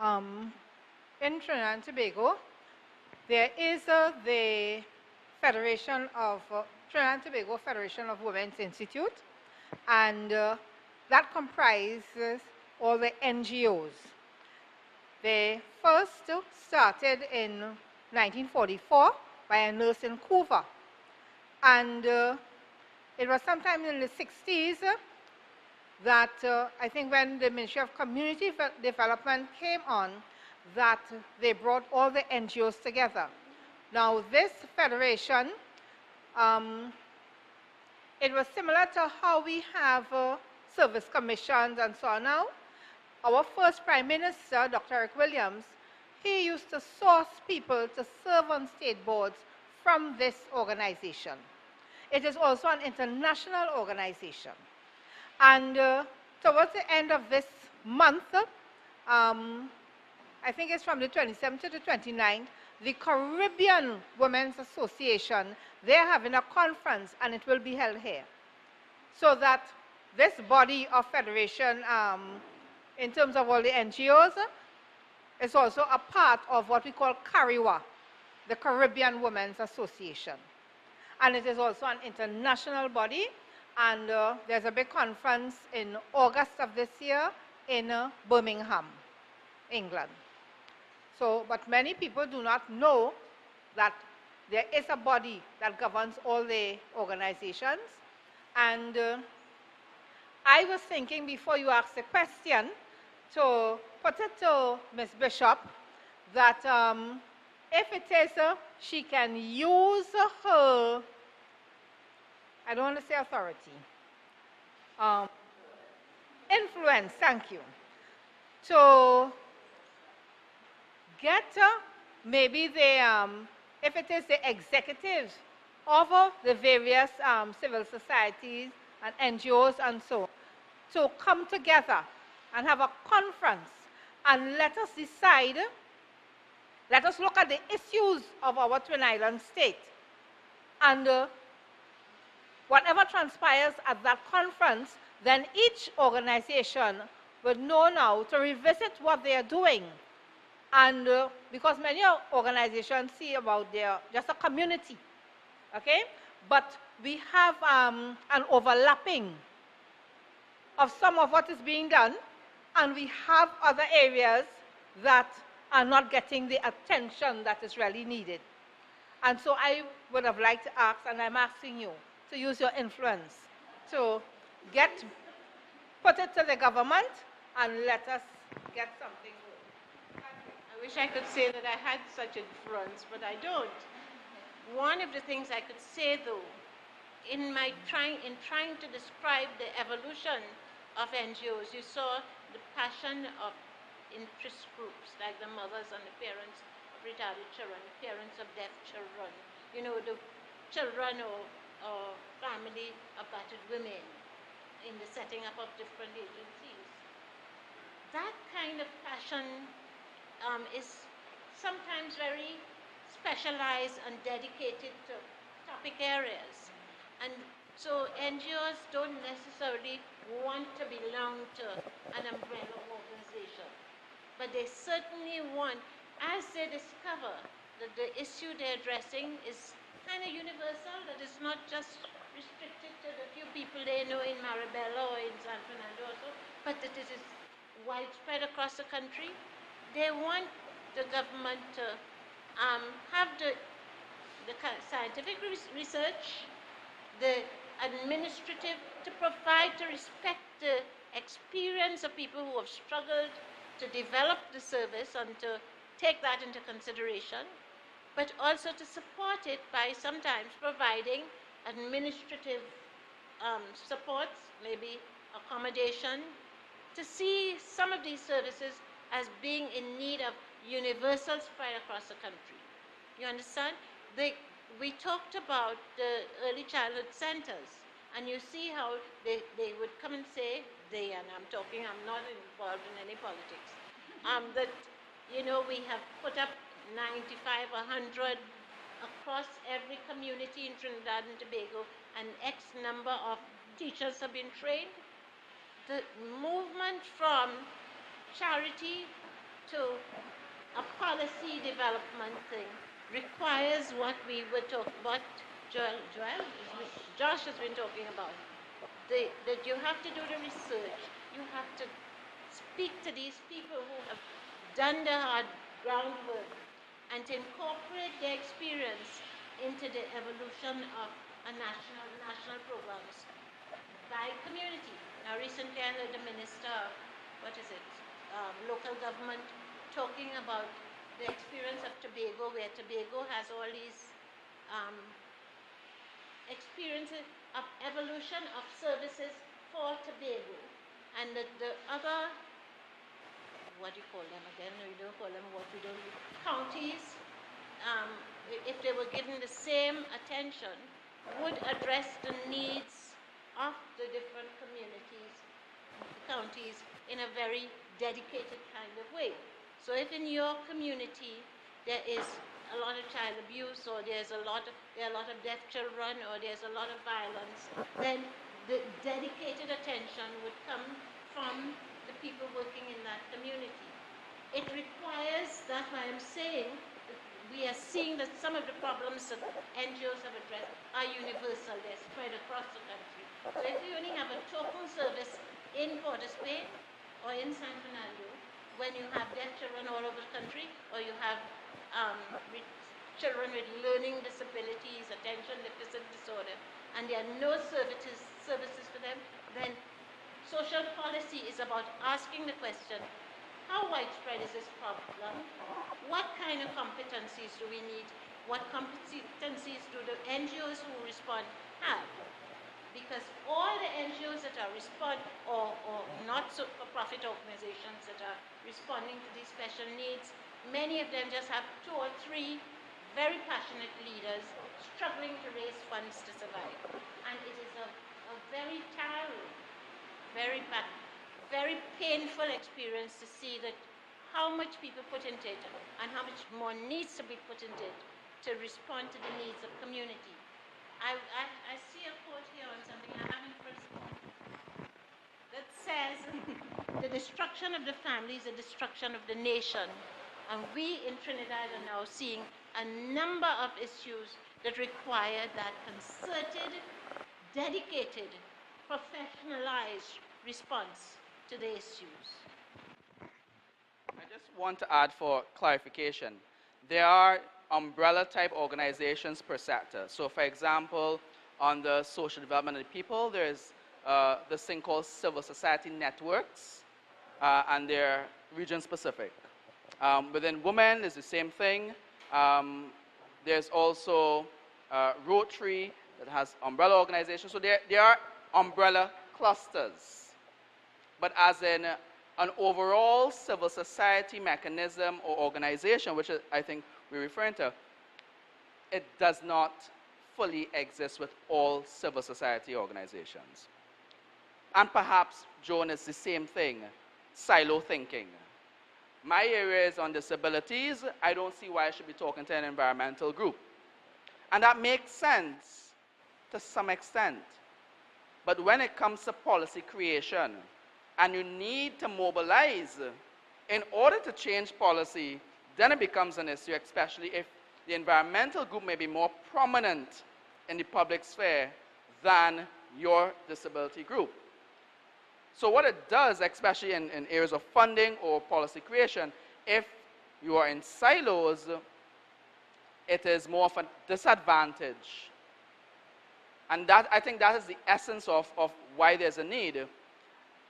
Um, in Trinidad and Tobago, there is the Federation of Trinidad and Tobago Federation of Women's Institute, and that comprises all the NGOs. They first started in 1944 by a nurse in Cuba, and it was sometime in the 60s that I think when the Ministry of Community Development came on, that they brought all the NGOs together. Now this federation, it was similar to how we have service commissions and so on now. Our first Prime Minister, Dr. Eric Williams, he used to source people to serve on state boards from this organization. It is also an international organization. And towards the end of this month, I think it's from the 27th to the 29th, the Caribbean Women's Association, they're having a conference, and it will be held here. So that this body of federation, in terms of all the NGOs, is also a part of what we call CARIWA, the Caribbean Women's Association. And it is also an international body, and there's a big conference in August of this year in Birmingham, England. So, but many people do not know that there is a body that governs all the organizations. And I was thinking, before you ask the question, to put it to Ms. Bishop that if it is, she can use her, I don't want to say authority, influence, thank you, to get maybe the, if it is the executives of the various civil societies and NGOs and so, to come together and have a conference and let us decide, let us look at the issues of our Twin Island state. And whatever transpires at that conference, then each organization would know now to revisit what they are doing. And because many organizations see about their just a community, okay? But we have an overlapping of some of what is being done, and we have other areas that are not getting the attention that is really needed. And so I would have liked to ask, and I'm asking you, to use your influence to put it to the government and let us get something going. I wish I could say that I had such influence, but I don't. One of the things I could say, though, in trying to describe the evolution of NGOs, you saw the passion of interest groups, like the mothers and the parents of retarded children, the parents of deaf children, you know, the children or family of battered women in the setting up of different agencies. That kind of passion is sometimes very specialized and dedicated to topic areas. And so NGOs don't necessarily want to belong to an umbrella organization, but they certainly want, as they discover that the issue they're addressing is kind of universal, that it's not just restricted to the few people they know in Maribela or in San Fernando or so, but that it is widespread across the country. They want the government to have the scientific research, the administrative, to provide, to respect the experience of people who have struggled to develop the service and to take that into consideration, but also to support it by sometimes providing administrative supports, maybe accommodation, to see some of these services as being in need of universal spread across the country. You understand? We talked about the early childhood centers, and you see how they would come and say, and I'm not involved in any politics, that, you know, we have put up 95, 100 across every community in Trinidad and Tobago, and X number of teachers have been trained. The movement from charity to a policy development thing requires what we were talking about, Josh has been talking about, that you have to do the research, you have to speak to these people who have done the hard groundwork and to incorporate their experience into the evolution of a national programs by community. Now recently I heard the minister, local government, talking about the experience of Tobago, where Tobago has all these experiences of evolution of services for Tobago. And the other, what do you call them again? We don't call them what we don't do. Counties, if they were given the same attention, would address the needs of the different communities, counties, in a very dedicated kind of way. So if in your community there is a lot of child abuse, or there are a lot of deaf children, or there's a lot of violence, then the dedicated attention would come from the people working in that community. It requires, that's why I'm saying, we are seeing that some of the problems that NGOs have addressed are universal. They're spread across the country. So if you only have a total service in Port of Spain or in San Fernando, when you have deaf children all over the country, or you have children with learning disabilities, attention deficit disorder, and there are no services for them, then social policy is about asking the question, how widespread is this problem? What kind of competencies do we need? What competencies do the NGOs who respond have? Because all the NGOs that are or not for-profit organizations that are responding to these special needs, many of them just have 2 or 3 very passionate leaders struggling to raise funds to survive. And it is a very tiring, very painful experience to see that how much people put into it and how much more needs to be put into it to respond to the needs of community. I see a quote here on something I haven't first that says, the destruction of the family is the destruction of the nation. And we in Trinidad are now seeing a number of issues that require that concerted, dedicated, professionalized response to the issues. I just want to add for clarification. There are umbrella type organizations per sector. So for example, on the social development of the people, there's this thing called civil society networks, and they're region specific. Within women, there's the same thing. There's also Rotary that has umbrella organizations. So there are umbrella clusters. But as in an overall civil society mechanism or organization, which I think we're referring to, it does not fully exist with all civil society organizations. And perhaps, Joan, it's the same thing, silo thinking. My area is on disabilities. I don't see why I should be talking to an environmental group. And that makes sense to some extent. But when it comes to policy creation, and you need to mobilize in order to change policy, then it becomes an issue, especially if the environmental group may be more prominent in the public sphere than your disability group. So what it does, especially in areas of funding or policy creation, if you are in silos, it is more of a disadvantage. And that, I think that is the essence of why there's a need.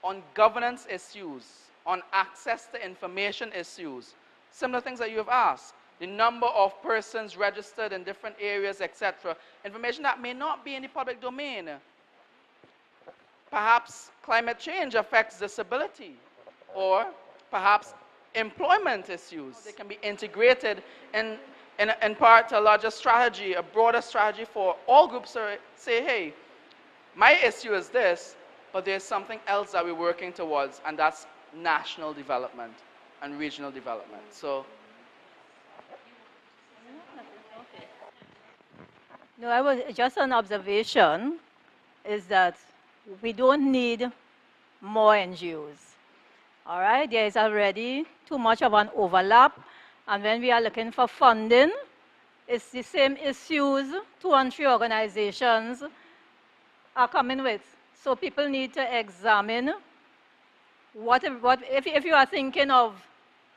On governance issues, on access to information issues, similar things that you have asked, the number of persons registered in different areas, etc., information that may not be in the public domain. Perhaps climate change affects disability, or perhaps employment issues. They can be integrated in part to a larger strategy, a broader strategy for all groups to say, hey, my issue is this, but there's something else that we're working towards, and that's national development and regional development. So, no, I was just an observation is that we don't need more NGOs. All right, there is already too much of an overlap. And when we are looking for funding, it's the same issues 2 and 3 organizations are coming with. So people need to examine if you are thinking of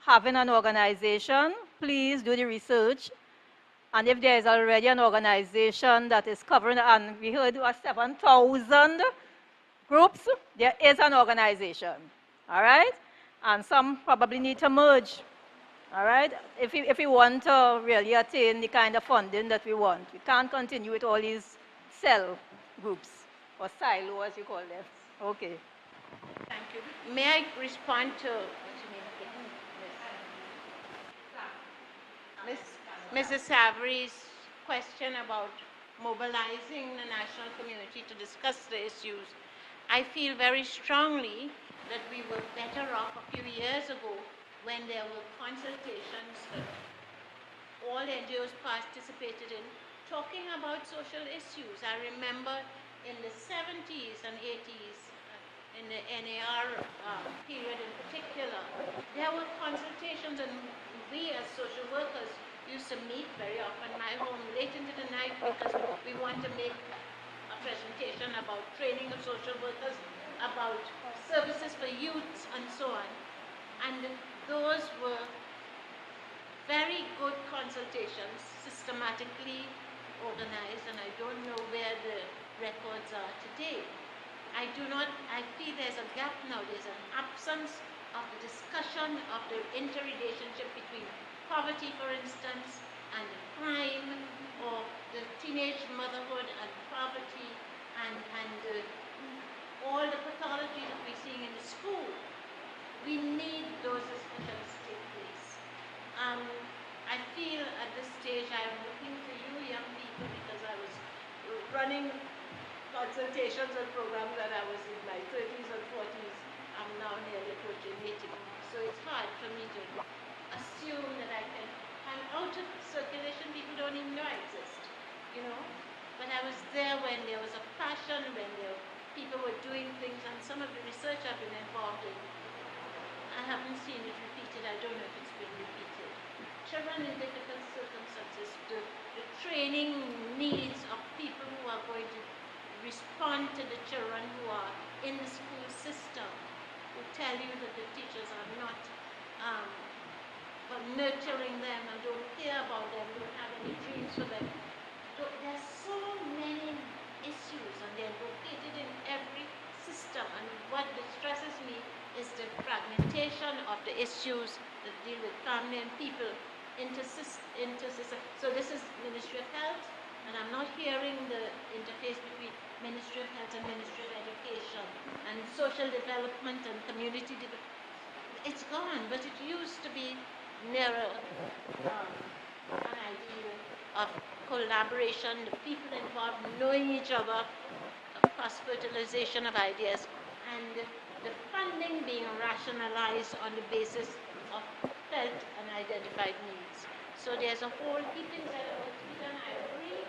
having an organization, please do the research. And if there is already an organization that is covering, and we heard 7,000 groups, there is an organization, all right? And some probably need to merge, all right? If we want to really attain the kind of funding that we want. We can't continue with all these cell groups, or silo as you call them. Okay. Thank you. May I respond to Mrs. Savory's question about mobilizing the national community to discuss the issues? I feel very strongly that we were better off a few years ago when there were consultations that all NGOs participated in talking about social issues. I remember in the 70s and 80s, in the NAR period in particular, there were consultations, and we as social workers used to meet very often in my home late into the night because we want to make a presentation about training of social workers, about services for youths, and so on. And those were very good consultations, systematically organized, and I don't know where the records are today. I feel there's a gap now. There's an absence of the discussion of the interrelationship between poverty, for instance, and crime, or the teenage motherhood and poverty, and all the pathology that we're seeing in the school. We need those discussions to take place. I feel at this stage I'm looking to you young people because I was running consultations and programs when I was in my 30s and 40s. I'm now nearly approaching 80. So it's hard for me to assume that I'm out of circulation. People don't even know I exist, you know. But I was there when there was a passion, when people were doing things, and some of the research I've been involved in, I haven't seen it repeated. I don't know if it's been repeated. Children in difficult circumstances, the training needs of people who are going to respond to the children who are in the school system, who tell you that the teachers are not nurturing them and don't care about them, don't have any dreams for them. So there's so many issues, and they're located in every system. And what distresses me is the fragmentation of the issues that deal with family and people into system. So this is Ministry of Health, and I'm not hearing the interface between Ministry of Health and Ministry of Education and social development and community development. It's gone, but it used to be nearer an idea of collaboration, the people involved knowing each other, cross-fertilization of ideas, and the funding being rationalized on the basis of felt and identified needs. So there's a whole heap things that are to be done. I agree.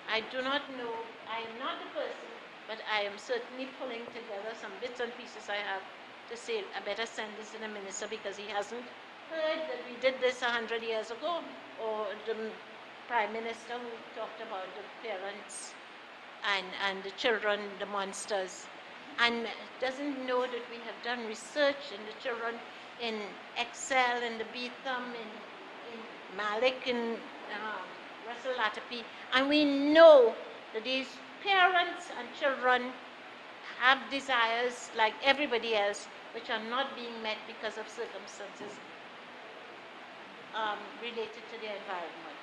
I do not know. I am not the person, but I am certainly pulling together some bits and pieces I have to say. I better send this to the minister because he hasn't heard that we did this 100 years ago, or the prime minister who talked about the parents and the children, the monsters, and doesn't know that we have done research in the children in Excel, in the Beetham, in Malik, in Russell Latapy, and we know that these parents and children have desires like everybody else, which are not being met because of circumstances related to their environment.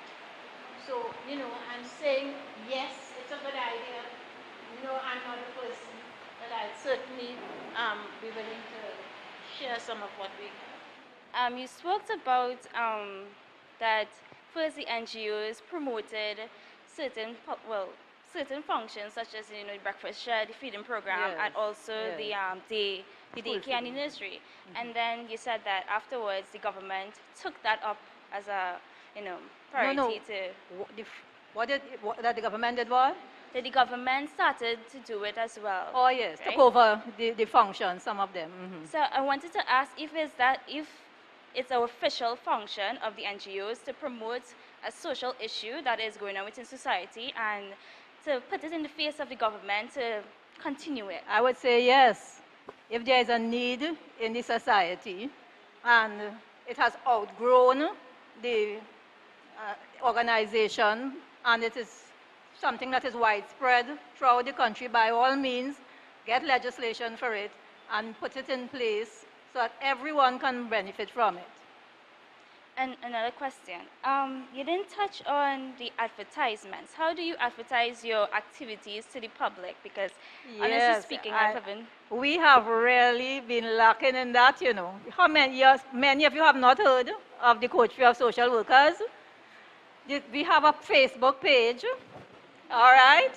So, I'm saying, yes, it's a good idea. No, I'm not a person, but I'd certainly be willing to share some of what we have. You spoke about that first the NGOs promoted certain functions such as the breakfast share, the feeding program, Yes, and also yes. the daycare and the nursery. And then you said that afterwards the government took that up as a priority to. That the government did what? that the government started to do it as well. Oh yes, right? took over the function, some of them. So I wanted to ask if it's an official function of the NGOs to promote a social issue that is going on within society and to put it in the face of the government to continue it. I would say yes. If there is a need in the society and it has outgrown the organization and it is something that is widespread throughout the country, by all means, get legislation for it and put it in place so that everyone can benefit from it. And another question. You didn't touch on the advertisements. How do you advertise your activities to the public? Because honestly speaking, I haven't. We have really been lacking in that, you know. How many years, many of you have not heard of the coterie of social workers. We have a Facebook page, all right?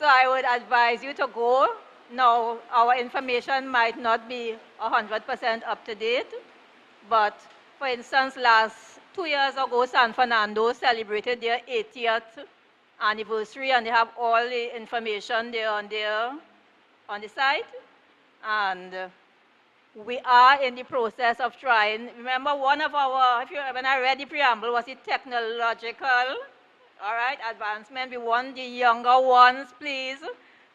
So I would advise you to go. Now, our information might not be 100% up to date, but for instance, 2 years ago, San Fernando celebrated their 80th anniversary, and they have all the information there on the site. And we are in the process of trying. Remember, one of our, when I read the preamble, was the technological, all right, advancement. We want the younger ones, please,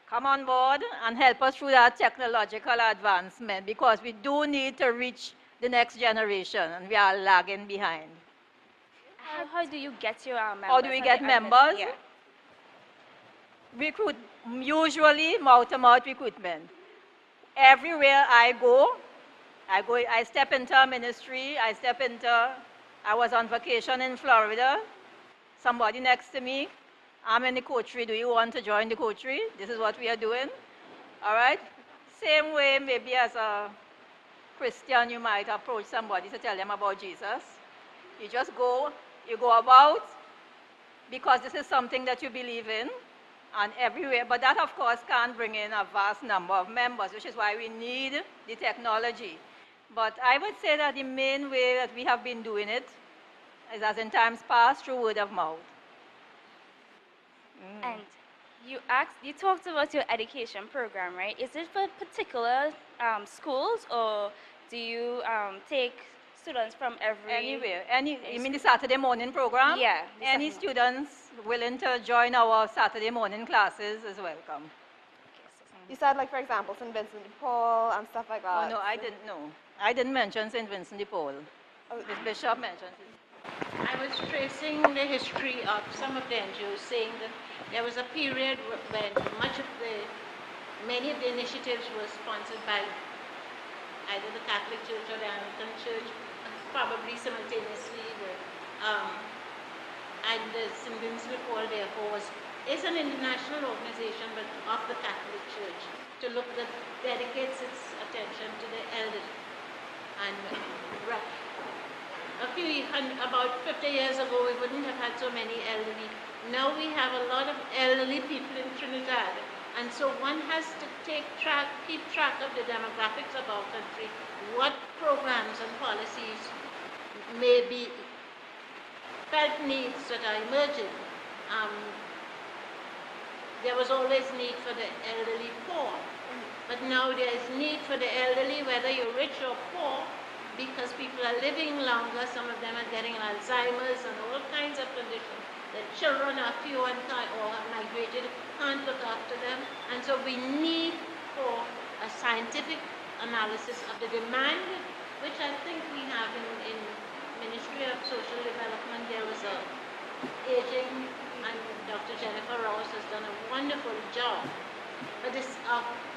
come on board and help us through that technological advancement, because we do need to reach the next generation, and we are lagging behind. How do you get your members? How do we get members? Yeah. Usually mouth-to-mouth recruitment. Everywhere I go, I step into a ministry, I was on vacation in Florida, somebody next to me, I'm in the coterie, do you want to join the coterie? This is what we are doing, all right? Same way maybe as a Christian, you might approach somebody to tell them about Jesus. You just go, you go about, because this is something that you believe in, and everywhere. But that, of course, can't bring in a vast number of members, which is why we need the technology. But I would say that the main way that we have been doing it is, as in times past, through word of mouth. And you talked about your education program, right? Is it for particular schools, or do you take students from anywhere? You mean the Saturday morning program? Yeah. Any students willing to join our Saturday morning classes is welcome. You said, like, for example, St. Vincent de Paul and stuff like that. Oh, no, I didn't know. I didn't mention St. Vincent de Paul. Ms. Bishop mentioned it. I was tracing the history of some of the NGOs, saying that there was a period when many of the initiatives were sponsored by either the Catholic Church or the Anglican Church, probably simultaneously. And the St. Vincent de Paul, therefore, is an international organization, but of the Catholic Church, that dedicates its attention to the elderly. And about 50 years ago, we wouldn't have had so many elderly. Now we have a lot of elderly people in Trinidad, and so one has to keep track of the demographics of our country, what programs and policies may be felt needs that are emerging. There was always need for the elderly poor, but now there is need for the elderly, whether you're rich or poor, because people are living longer. Some of them are getting Alzheimer's and all kinds of conditions. The children are few and or have migrated, can't look after them. And so we need for a scientific analysis of the demand, which I think we have in Ministry of Social Development. There was a aging, and Dr. Jennifer Ross has done a wonderful job. But it's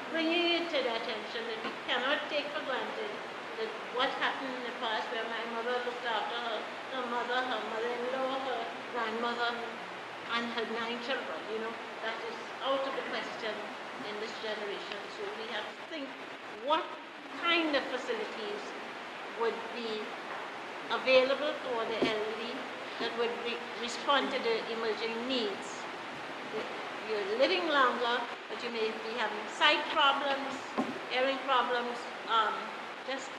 bringing it to the attention that we cannot take for granted that what happened in the past, where my mother looked after her mother, her mother-in-law, her grandmother, and her 9 children, that is out of the question in this generation. So we have to think what kind of facilities would be available for the elderly that would respond to the emerging needs. You're living longer, but you may be having sight problems, hearing problems, just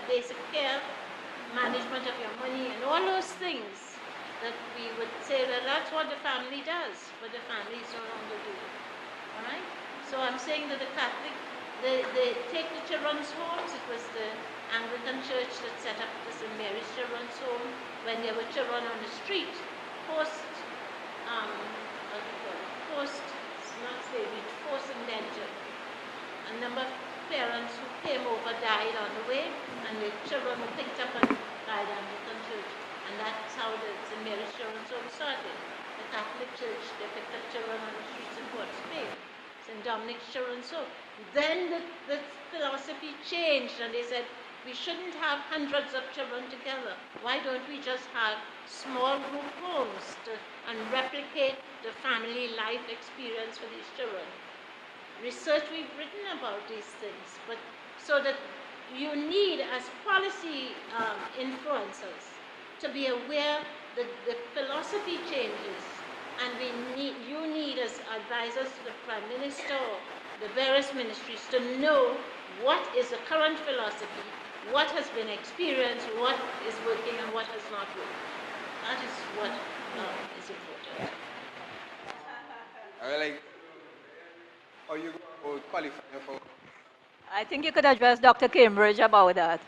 basic care, management of your money, and all those things that we would say that that's what the family does, but the family is no longer doing. All right? So I'm saying that the Catholic, they take the children's homes. It was the Anglican Church that set up the St. Mary's Children's Home when there were children on the street, not slavery, forced indenture. A number of parents who came over died on the way, and the children were picked up and died at Anglican Church. And that's how the St. Mary's Children's Home started. The Catholic Church, they picked up children on the streets of Port Spain. St. Dominic's Children's Home. Then the philosophy changed, and they said, we shouldn't have hundreds of children together. Why don't we just have small group homes and replicate the family life experience for these children? Research, we've written about these things, but so that you need, as policy influencers, to be aware that the philosophy changes, and you need as advisors to the Prime Minister or the various ministries to know what is the current philosophy, what has been experienced, what is working and what has not worked. That is what is important. Are you qualifying for? I think you could address Dr. Cambridge about that.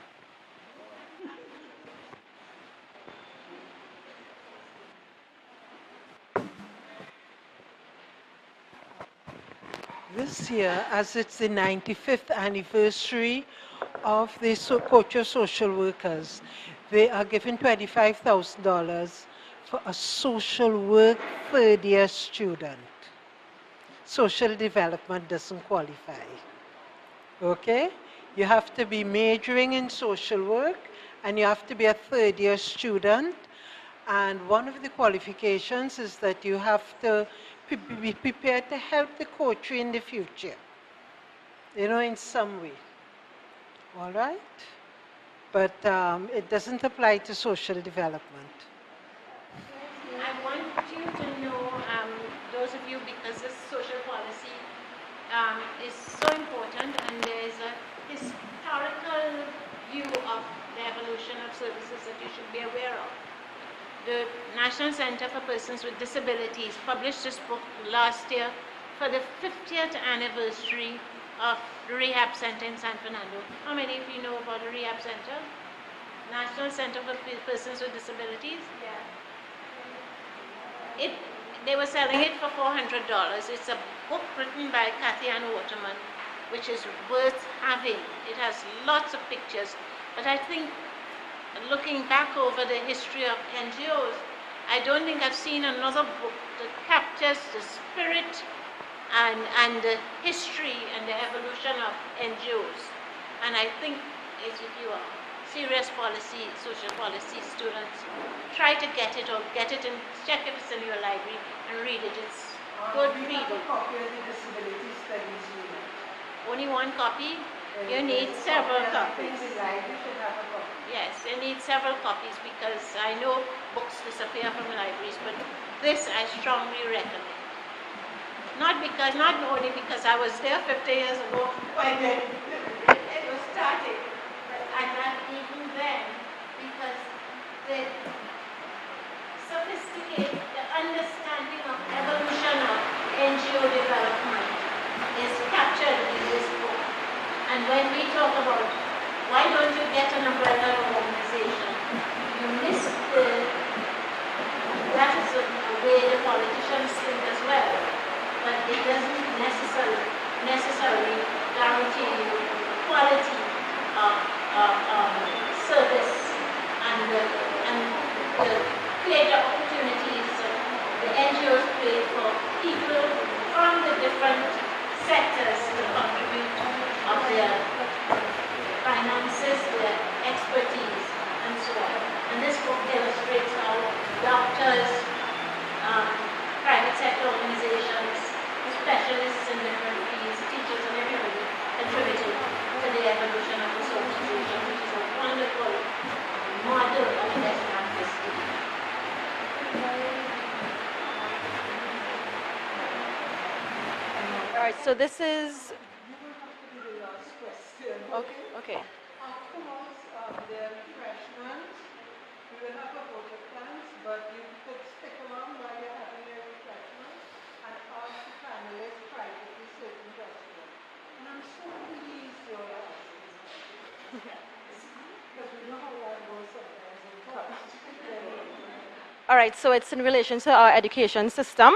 This year, as it's the 95th anniversary of the coterie of social workers, they are giving $25,000 for a social work third-year student. Social development doesn't qualify. Okay? You have to be majoring in social work, and you have to be a third-year student. And one of the qualifications is that you have to be prepared to help the coterie in the future, in some way. All right? But it doesn't apply to social development. I want you to know, those of you, because this social policy is so important, and there's a historical view of the evolution of services that you should be aware of. The National Center for Persons with Disabilities published this book last year for the 50th anniversary of the Rehab Center in San Fernando. How many of you know about the Rehab Center? National Center for Persons with Disabilities? Yeah. They were selling it for $400. It's a book written by Kathy Ann Waterman, which is worth having. It has lots of pictures, but I think looking back over the history of NGOs, I don't think I've seen another book that captures the spirit and the history and the evolution of NGOs. And I think if you are serious policy, social policy students, try to get it, or get it and check if it's in your library and read it. It's good reading. Only one copy? You need several copies. Yes, you need several copies, because I know books disappear from libraries, but this I strongly recommend. Not only because I was there 50 years ago when it was started, and not even then, because the the understanding of evolution of NGO development is captured in this book. And when we talk about why don't you get an umbrella organization, you miss that is a way the politicians think as well, but it doesn't necessarily guarantee you quality service and create the opportunities the NGOs create for people from the different sectors to contribute of their finances, their expertise, and so on. And this book illustrates how doctors, private sector organizations, specialists in different fields, teachers, and everybody contributed to the evolution of this organization, which is a wonderful model of best practice. All right, so this is... Okay. Afterwards, there are refreshments, We will have a vote of thanks, but you could stick around while you're having your refreshments and ask the panelists privately certain questions. And I'm so pleased you're asking. Because we know how that goes sometimes in class. All right, so it's in relation to our education system.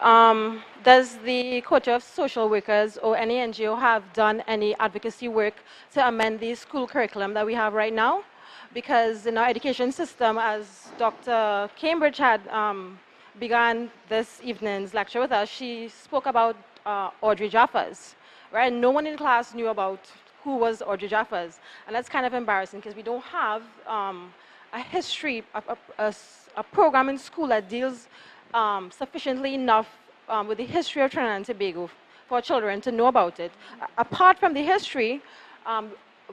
Does the Coterie of Social Workers or any NGO have done any advocacy work to amend the school curriculum that we have right now? Because in our education system, as Dr. Cambridge had began this evening's lecture with us, she spoke about Audrey Jaffas, right? No one in class knew about who was Audrey Jaffas, and that's kind of embarrassing because we don't have a history, a program in school that deals sufficiently enough with the history of Trinidad and Tobago for children to know about it. Apart from the history,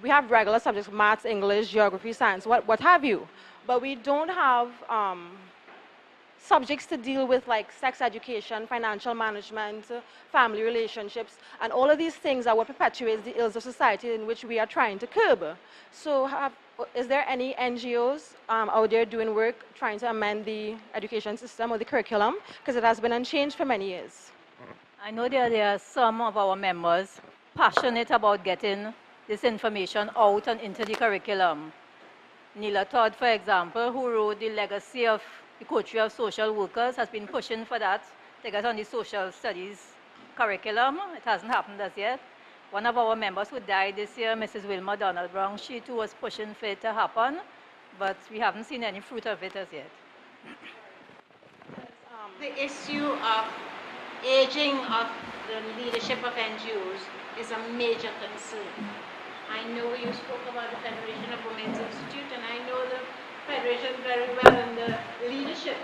we have regular subjects, maths, English, geography, science, what have you. But we don't have subjects to deal with like sex education, financial management, family relationships, and all of these things are what perpetuates the ills of society in which we are trying to curb. So is there any NGOs out there doing work trying to amend the education system or the curriculum? Because it has been unchanged for many years. I know there are some of our members passionate about getting this information out and into the curriculum. Neela Todd, for example, who wrote The Legacy of the Coterie of Social Workers, has been pushing for that to get on the social studies curriculum. It hasn't happened as yet. One of our members who died this year, Mrs. Wilma Donald Brown, she too was pushing for it to happen, but we haven't seen any fruit of it as yet. The issue of aging of the leadership of NGOs is a major concern. I know you spoke about the Federation of Women's Institute, and I know the Federation very well and the leadership.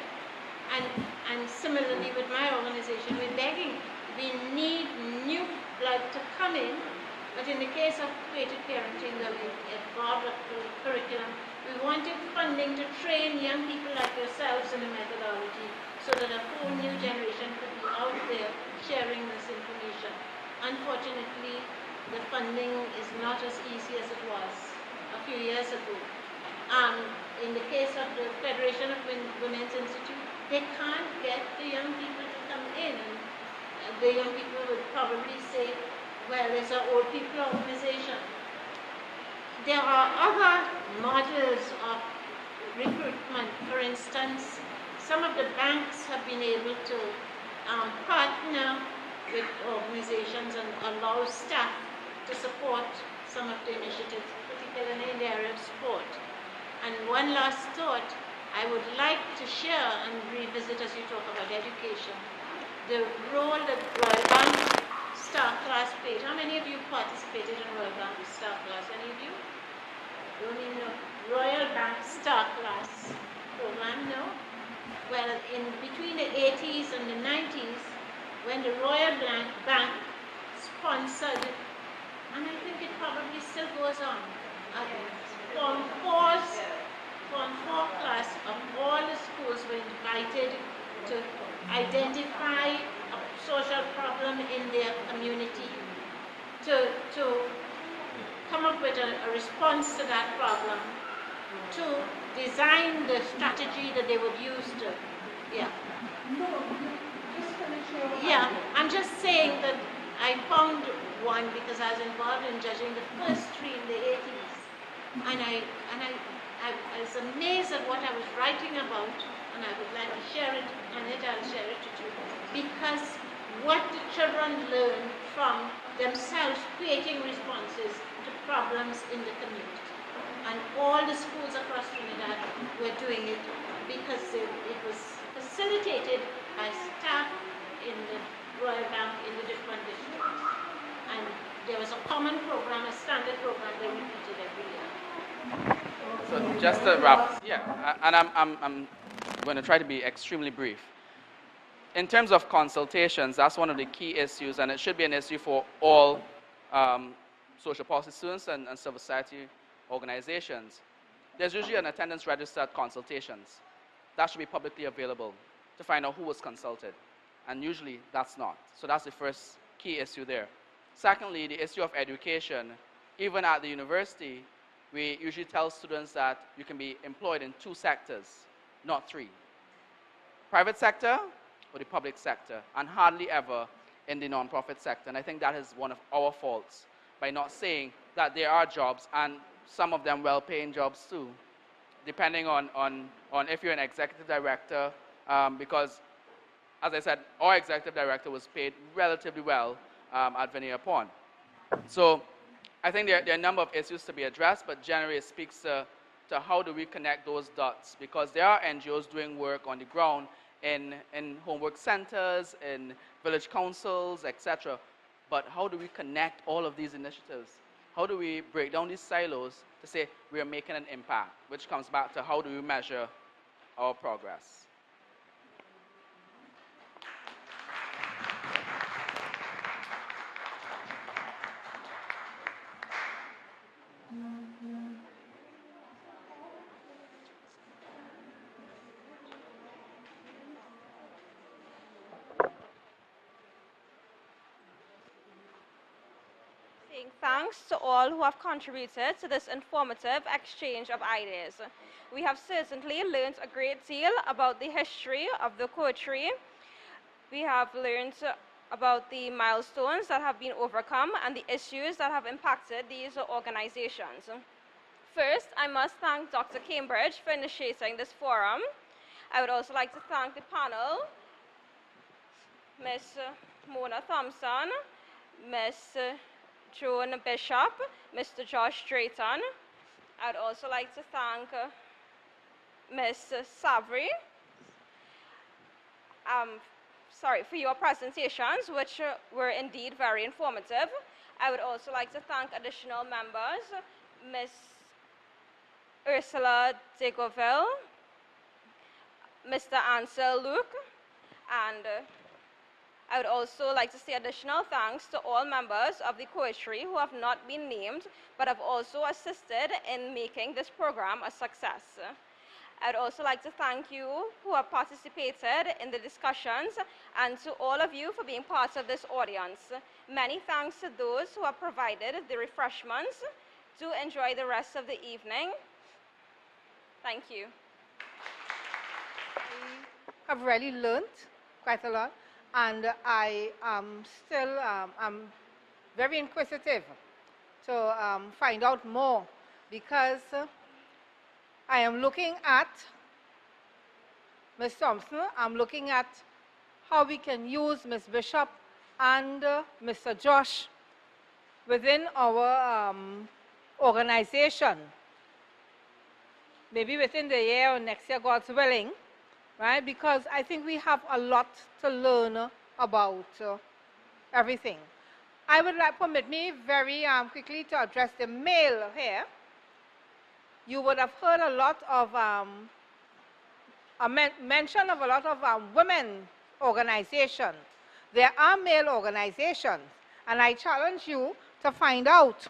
And similarly with my organization, we're begging. We need new blood to come in, but in the case of creative parenting that we evolved a curriculum, we wanted funding to train young people like yourselves in the methodology so that a whole new generation could be out there sharing this information. Unfortunately, the funding is not as easy as it was a few years ago. In the case of the Federation of Women's Institute, they can't get the young people to come in. The young people would probably say, well, it's an old people organization. There are other models of recruitment. For instance, some of the banks have been able to partner with organizations and allow staff to support some of the initiatives, particularly in the area of sport. And one last thought, I would like to share and revisit as you talk about education, the role that Royal Bank Star Class played. How many of you participated in Royal Bank Star Class? Any of you? Don't even know. Royal Bank Star Class program, no? Well, in between the 80s and the 90s, when the Royal Bank sponsored, and I think it probably still goes on, Form 4 class of all the schools were invited to identify a social problem in their community, to come up with a response to that problem, to design the strategy that they would use to, yeah, I'm just saying that I found one because I was involved in judging the first three in the 80s, and I was amazed at what I was writing about, and I would like to share it, and I'll share it with you, because what the children learn from themselves creating responses to problems in the community. And all the schools across Trinidad were doing it because it was facilitated by staff in the Royal Bank in the different districts. And there was a common program, a standard program they repeated every year. So just to wrap, and I'm going to try to be extremely brief. In terms of consultations, that's one of the key issues, and it should be an issue for all social policy students and civil society organizations. There's usually an attendance register at consultations. That should be publicly available to find out who was consulted, and usually that's not. So that's the first key issue there. Secondly, the issue of education. Even at the university, we usually tell students that you can be employed in 2 sectors, not 3. Private sector or the public sector, and hardly ever in the non-profit sector. And I think that is one of our faults, by not saying that there are jobs, and some of them well-paying jobs too, depending on if you're an executive director, because, as I said, our executive director was paid relatively well at Veneer Pond. So I think there are a number of issues to be addressed, but generally it speaks to how do we connect those dots, because there are NGOs doing work on the ground in homework centers, in village councils, etc. But how do we connect all of these initiatives? How do we break down these silos to say we are making an impact, which comes back to how do we measure our progress? Saying thanks to all who have contributed to this informative exchange of ideas. We have certainly learned a great deal about the history of the coterie. We have learned about the milestones that have been overcome and the issues that have impacted these organizations. First, I must thank Dr. Cambridge for initiating this forum. I would also like to thank the panel, Ms. Mona Thompson, Ms. Joan Bishop, Mr. Josh Drayton. I would also like to thank Ms. Savary for your presentations, which were indeed very informative. I would also like to thank additional members, Ms. Ursula Degoville, Mr. Ansel Luke, and I would also like to say additional thanks to all members of the coterie who have not been named, but have also assisted in making this program a success. I'd also like to thank you who have participated in the discussions, and to all of you for being part of this audience. Many thanks to those who have provided the refreshments. Do enjoy the rest of the evening. Thank you. I have really learned quite a lot, and I am still I'm very inquisitive to find out more, because I am looking at Ms. Thompson. I'm looking at how we can use Ms. Bishop and Mr. Josh within our organization. Maybe within the year or next year, God's willing, right? Because I think we have a lot to learn about everything. I would like, permit me very quickly to address the male here. You would have heard a lot of mention of a lot of women organizations. There are male organizations, and I challenge you to find out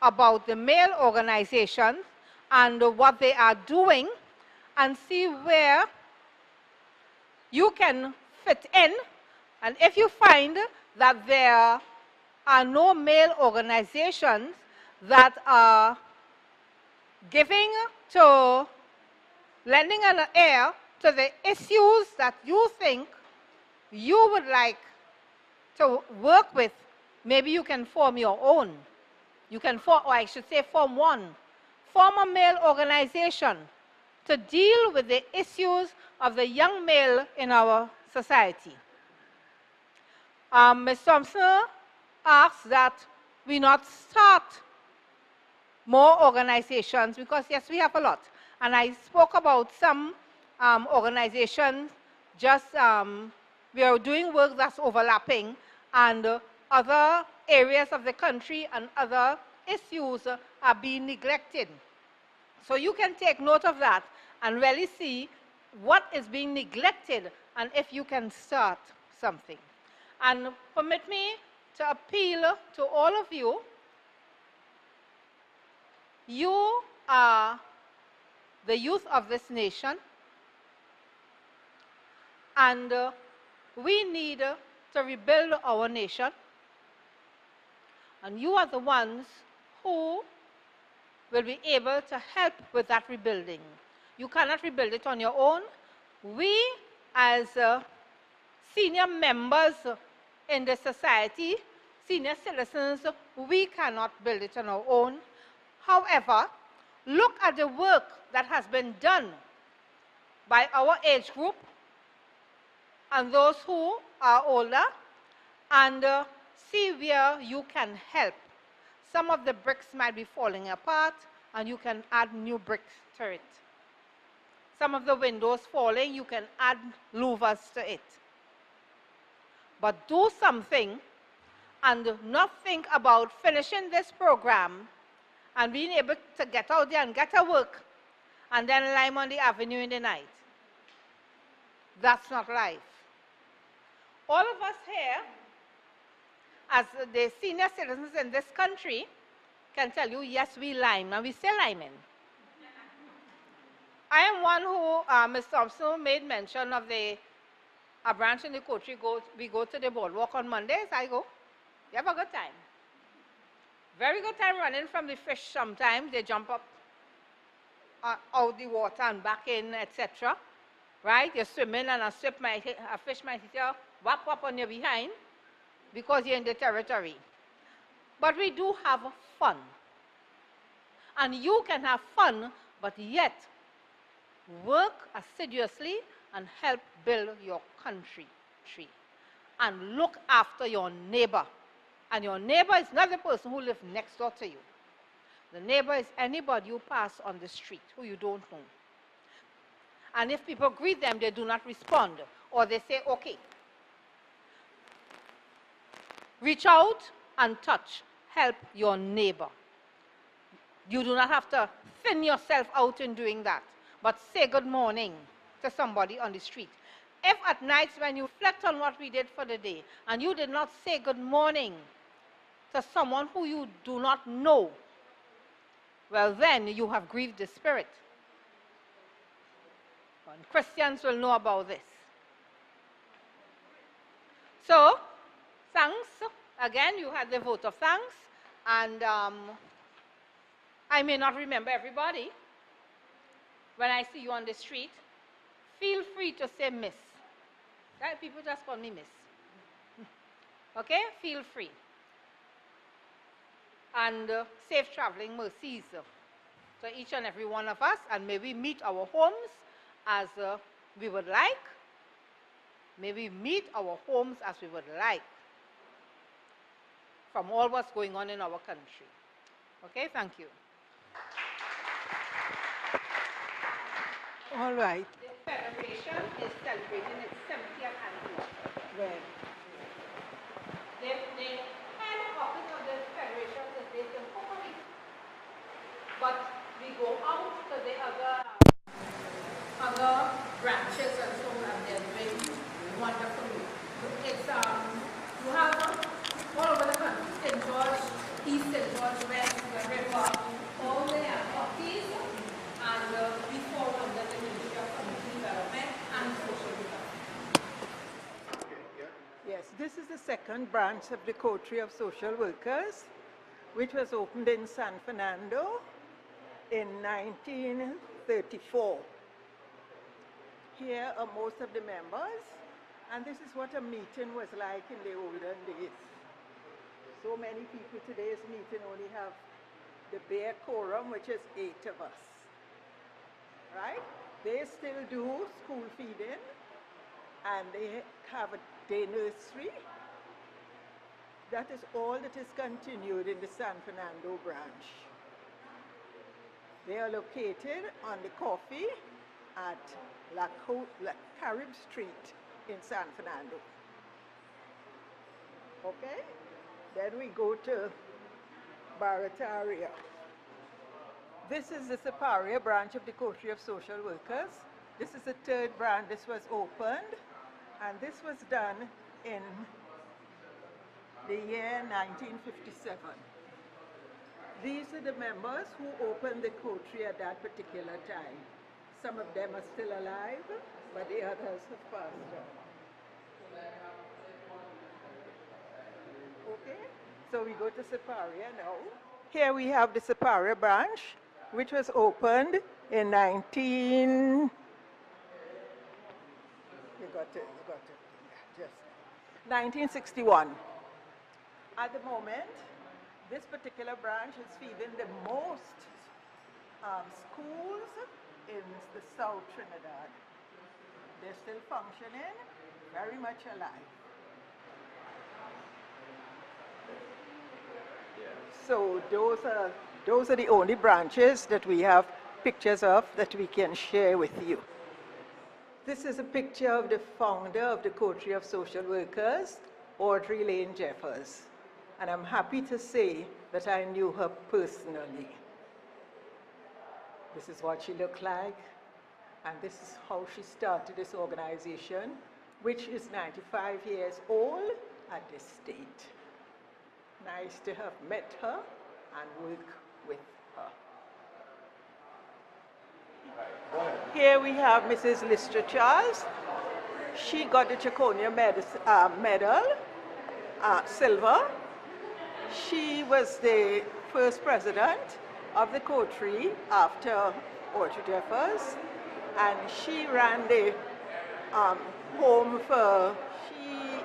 about the male organizations and what they are doing, and see where you can fit in. And if you find that there are no male organizations that are giving to, lending an ear to the issues that you think you would like to work with, maybe you can form your own. You can form, or I should say form one. Form a male organization to deal with the issues of the young male in our society. Ms. Thompson asked that we not start more organizations, because yes, we have a lot. And I spoke about some organizations, just we are doing work that's overlapping, and other areas of the country and other issues are being neglected. So you can take note of that and really see what is being neglected, and if you can start something. And permit me to appeal to all of you. You are the youth of this nation, and we need to rebuild our nation. And you are the ones who will be able to help with that rebuilding. You cannot rebuild it on your own. We, as senior members in the society, senior citizens, we cannot build it on our own. However, look at the work that has been done by our age group and those who are older, and see where you can help. Some of the bricks might be falling apart, and you can add new bricks to it. Some of the windows falling, you can add louvers to it. But do something and not think about finishing this program and being able to get out there and get to work and then lime on the avenue in the night. That's not life. All of us here, as the senior citizens in this country, can tell you, yes, we lime, and we still liming. I am one who, Ms. Thompson made mention of a branch in the coterie. We go to the boardwalk on Mondays. I go. You have a good time. Very good time running from the fish sometimes. They jump up out the water and back in, etc. Right? You're swimming and a fish might hit you, whap up on your behind because you're in the territory. But we do have fun. And you can have fun, but yet work assiduously and help build your country. And look after your neighbor. And your neighbor is not the person who lives next door to you. The neighbor is anybody you pass on the street who you don't know. And if people greet them, they do not respond, or they say, okay. Reach out and touch. Help your neighbor. You do not have to thin yourself out in doing that, but say good morning to somebody on the street. If at nights when you reflect on what we did for the day, and you did not say good morning to someone who you do not know, well then you have grieved the Spirit. And Christians will know about this. So, thanks. Again, you had the vote of thanks. And I may not remember everybody. When I see you on the street, feel free to say miss. Right? People just call me miss. Okay? Feel free. And safe traveling mercies to each and every one of us. And may we meet our homes as we would like. May we meet our homes as we would like from all what's going on in our country. Okay, thank you. All right. The Federation is celebrating its 70th anniversary. Well, The head office of the Federation is based in Coterie. But we go out to the other branches and so on, and they're doing wonderful work. It's, you have all over the country, St. George, East St. George, West, the river, all the properties, and we fall under the Ministry of Community Development and Social Development. Yes, this is the second branch of the coterie of social workers, which was opened in San Fernando in 1934. Here are most of the members, and this is what a meeting was like in the olden days. So many people. Today's meeting only have the bare quorum, which is 8 of us. Right? They still do school feeding, and they have a day nursery. That is all that is continued in the San Fernando branch. They are located on the coffee at La Carib Street in San Fernando. Okay? Then we go to Barataria. This is the Siparia branch of the Coterie of Social Workers. This is the third branch. This was opened, and this was done in the year 1957. These are the members who opened the coterie at that particular time. Some of them are still alive, but the others have passed on. Okay, so we go to Siparia now. Here we have the Separia branch, which was opened in 1961. At the moment, this particular branch is feeding the most schools in the South Trinidad. They're still functioning, very much alive. So those are the only branches that we have pictures of that we can share with you. This is a picture of the founder of the Coterie of Social Workers, Audrey Lane Jeffers. And I'm happy to say that I knew her personally. This is what she looked like, and this is how she started this organization, which is 95 years old at this date. Nice to have met her and work with her. Here we have Mrs. Lister Charles. She got the Chaconia medal, silver. She was the first president of the coterie after Audrey Jeffers, and she ran the home for, she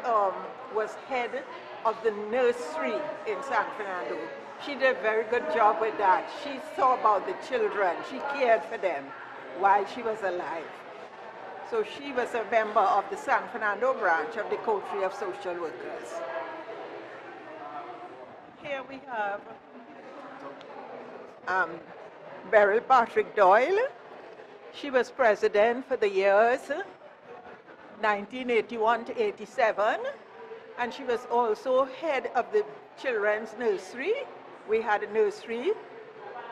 was head of the nursery in San Fernando. She did a very good job with that. She saw about the children. She cared for them while she was alive. So she was a member of the San Fernando branch of the Coterie of Social Workers. Here we have Beryl Patrick Doyle. She was president for the years 1981 to 87, and she was also head of the children's nursery. We had a nursery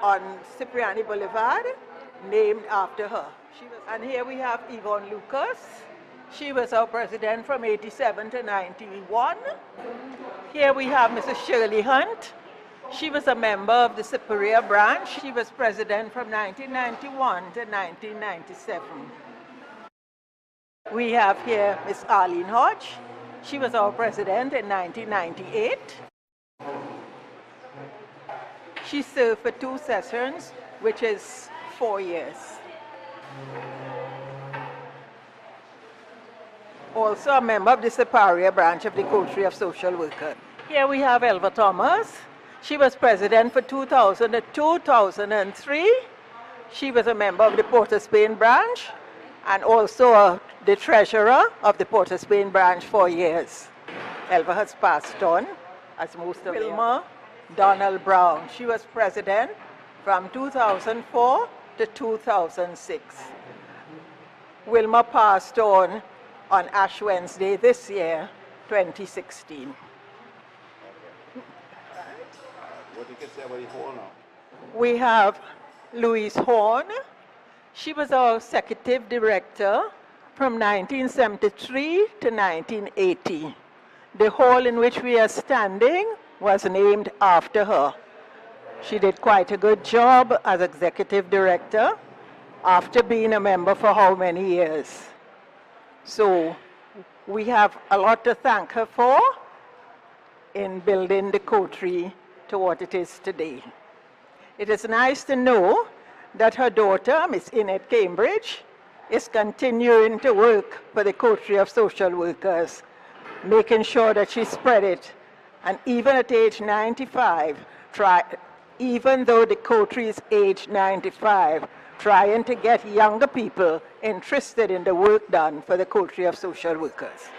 on Cipriani Boulevard named after her. And here we have Yvonne Lucas. She was our president from 87 to 91. Here we have Mrs. Shirley Hunt. She was a member of the Separia branch. She was president from 1991 to 1997. We have here Miss Arlene Hodge. She was our president in 1998. She served for 2 sessions, which is 4 years. Also a member of the Separia branch of the Coterie of Social Workers. Here we have Elva Thomas. She was president for 2000 to 2003. She was a member of the Port of Spain branch and also the treasurer of the Port of Spain branch for years. Elva has passed on, as most of Wilma Donald Brown. She was president from 2004 to 2006. Wilma passed on Ash Wednesday this year, 2016. What you can say about the Horn now? We have Louise Horn. She was our executive director from 1973 to 1980. The hall in which we are standing was named after her. She did quite a good job as executive director after being a member for how many years. So we have a lot to thank her for in building the coterie to what it is today. It is nice to know that her daughter, Miss Inette Cambridge, is continuing to work for the Coterie of Social Workers, making sure that she spread it. And even at age 95, even though the coterie is age 95, trying to get younger people interested in the work done for the Coterie of Social Workers.